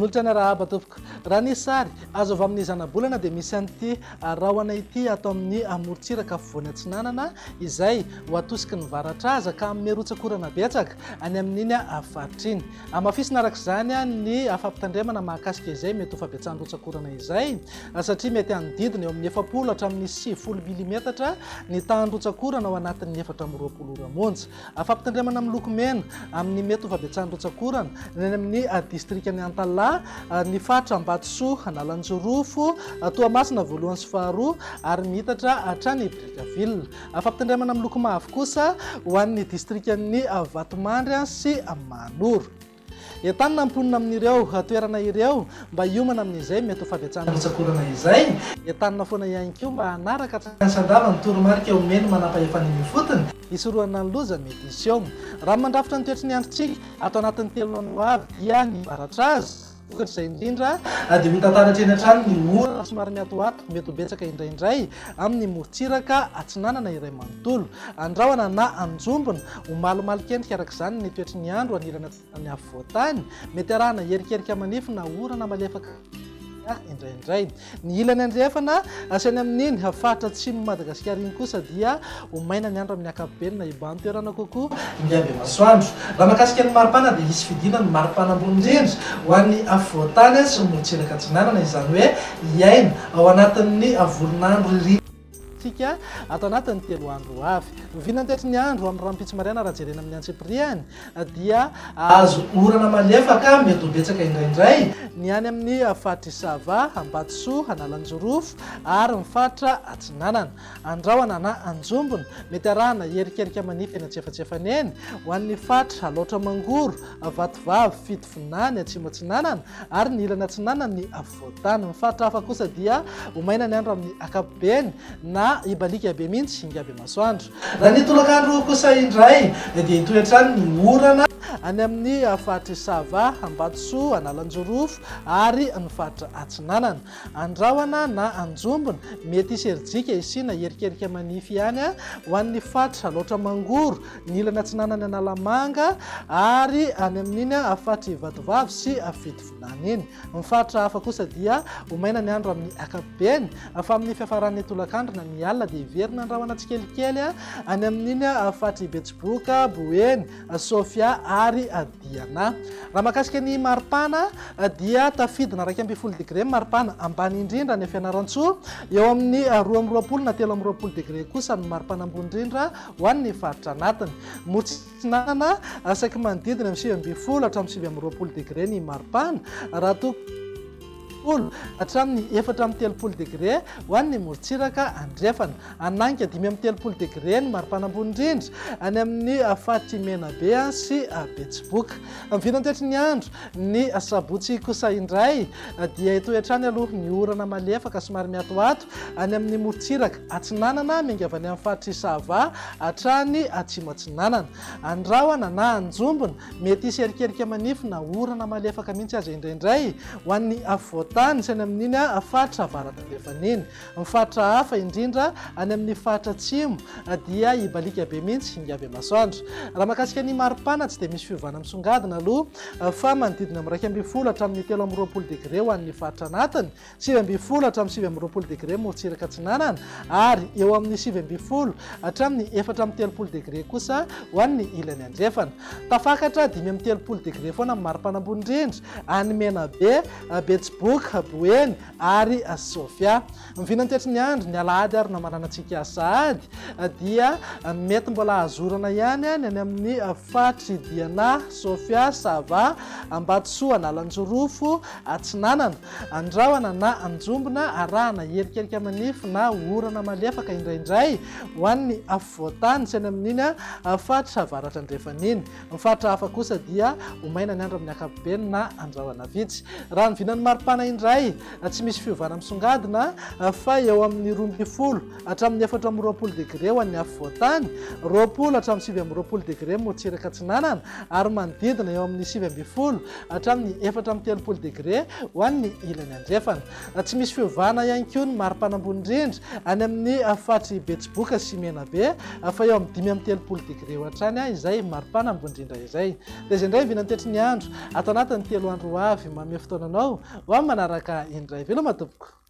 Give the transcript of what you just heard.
Manolotra ny rahaba tompoko. Raha ny sary azo avy amin'ny zana-bolana dia misy an'ity rahona ity ato amin'ny amorontsiraka afovoany Atsinanana izay ho atosiky ny varatra ka merotsak'orana betsaka any amin'iny faritra iny. Amafisina araka izany ny afampitandremana mahakasika izay mety ho fahabetsan'rotsak'orana izay satria mety hanodidina eo amin'ny 7 hatramin'ny 9 milimetatra ny tahan-drotsakorana ao anatin'ny 420 ora monja. Afampitandremana amin'ny loko mena amin'ny mety ho fahabetsan'rotsakorana ny amin'ny distrikany Antalaha, ny fatra Ambatsoa, Analanjorofo, Toamasina voalohany sy faharoa ary mitatra hatrany Brickaville. Afampitandremana amin'ny loko mavo kosa ho an'ny distrikany Vatomandry sy Manoro. Entanina amponina amin'ireo toerana ireo mba hiomana amin'izay mety ho fahabetsan'rotsakorana izay. Entanina foana ihany koa mba hanaraka sandava ny toromarika omeny manam-pahefana ny fotony hisoroana ny loza mety hisy eo. Raha mandrafitra ny toetry ny androntsika ato anatin'ny 3 andro avy dia ny baratra azy ohatr'izay indrindra dia mitantaratra eny an-trano ny orana somary miatoato mety ho betsaka indraindray amin'ny morontsiraka Atsinanana iray manontolo. Andrahona na anjombona ho malomalika endrika araka izany ny toetry ny andro anilana ny afovoantany mety arahana herikerika manify na orana malefaka indraindray. Ny ilany andrefana asany amin'iny faritra atsimo Madagasikara iny kosa dia ho maina ny andro amin'ny ankapobeny na hiban'ny toerana kokoa ingaby masoandro. Raha mahakasika ny maripana dia hisy fidina ny maripana ambony indrindra ho an'ny afovoantany sy morontsiraka Atsinanana izany hoe iaina ao anatin'ny volonandro ririny ato anatin'ny 3 andro avy. Mivinany toetry ny andro amin'ny rampitso mariana raha jerena amin'ny antsipriany dia azo orana malefaka mety ho betsaka indraindray ny any amin'ny fatra Isava, Ambatsoa, Analanjorofo ary ny fatra Atsinanana. Andrahona na anjombona mety arahana herikerika manify eny antsefatsefany eny ho an'ny fatra Alaotra Mangoro, Vatovavy, Fitovinany, Atsimo Atsinanana ary ny ilany Atsinanana ny afovoantany. Ny fatra hafa kosa dia ho maina ny andro amin'ny ankapobeny na ibalika be mihitsy ingaby masoandro. Raha ny tolakandro kosa indray dia hitoetrany ny orana any amin'ny fatra Isava, Ambatsoa, Analanjorofo ary ny fatra Atsinanana. Andrahona na anjombona mety hisy erijika isina herikerika manify ihany ho an'ny fatra Alaotra Mangoro, ny ilany Atsinanana Analamanga ary any amin'iny fatra Vatovavy sy Fitovinany iny. Ny fatra hafa kosa dia ho maina ny andro amin'ny ankapobeny fa amin'ny fiafaran'ny tolakandro na ny alina dia hiverina andrahona tsikelikely any amin'iny fatra Betsiboka, Boeny, Sofia ary Diana. Raha mahakasika ny maripana dia tafidina 12 degré maripana ambany indrindra ny Fianarantsoa, eo amin'ny 12 na 13 degré kosa ny maripana ambony indrindra ho an'ny faritra anatiny. Morontsiraka saika manodidina amin'ny 9 hatramin'ny 20 degré ny maripana raha hatramin'ny 430 degré ho an'ny morontsiraka andrefana. Ananika 530 degré ny maripana ambony indrindra any amin'ny fatra Menabe sy Betsiboka. Mivinany toetry ny andro ny sabotsy kosa indray dia hitoetrany aloha ny orana malefaka somary miatoato any amin'ny morontsiraka Atsinanana miangavy any amin'ny fatra Isava hatrany Atsimo Atsinanana. Andrahona na anjombona mety hisy herikerika manify na orana malefaka mihitsy aza indraindray ho an'ny afovoantany sy any amin'iny fatra avaratandrefan'iny. Ny fatra hafa indrindra any amin'ny fatra atsimo dia hibalika be mihitsy ingaby masoandro. Raha mahakasika ny maripana tsy dia misy fiovana misongadina aloha fa manodidina amin'ny 12 hatramin'ny 13 degré ho an'ny fatra anatiny, 20 hatramin'ny 20 degré morontsiraka Atsinanana ary eo amin'ny 20 hatramin'ny 430 degré kosa ho an'ny ilany andrefana. Tafakatra 530 degré foana amin'ny maripana ambony indrindra any Menabe, Betsiboka, Boeny ary Sofia. Mivinany toetry ny andro ny alahady ary namananantsika sahady dia mety mbola azorana ihany any amin'ny fatra Diana, Sofia, Sava, Ambatsoa, Analanjorofo, Atsinanana. Andrahona na anjombona arahana herikerika manify na orana malefaka indraindray ho an'ny afovoantany sy any amin'iny fatra avaratra andrefan'iny. Ny fatra hafa kosa dia ho maina ny andro amin'ny ankapobeny na andrahona vitsy. Raha ny vinany maripana indray tsy misy fiovana misongadina fa eo amin'ny 20 hatramin'ny 420 degré ho an'ny afo voatany, 20 hatramin'ny 20 degré motsiraka atsinanana ary manodidina eo amin'ny 20 hatramin'ny 430 degré ho an'ny ilany andrefana. Tsy misy fiovana ihany koa ny mari-panambony indrindra any amin'ny fatry Betsiboka sy Menabe fa eo amin'ny 530 degré hatrany izay mari-panambony indrindra izay. Dia izay indray vinany tetry ny andro ato anatin'ny 3 andro ho avy manome fotoananao ho amin'ny manaraka indray. Veloma tompoko.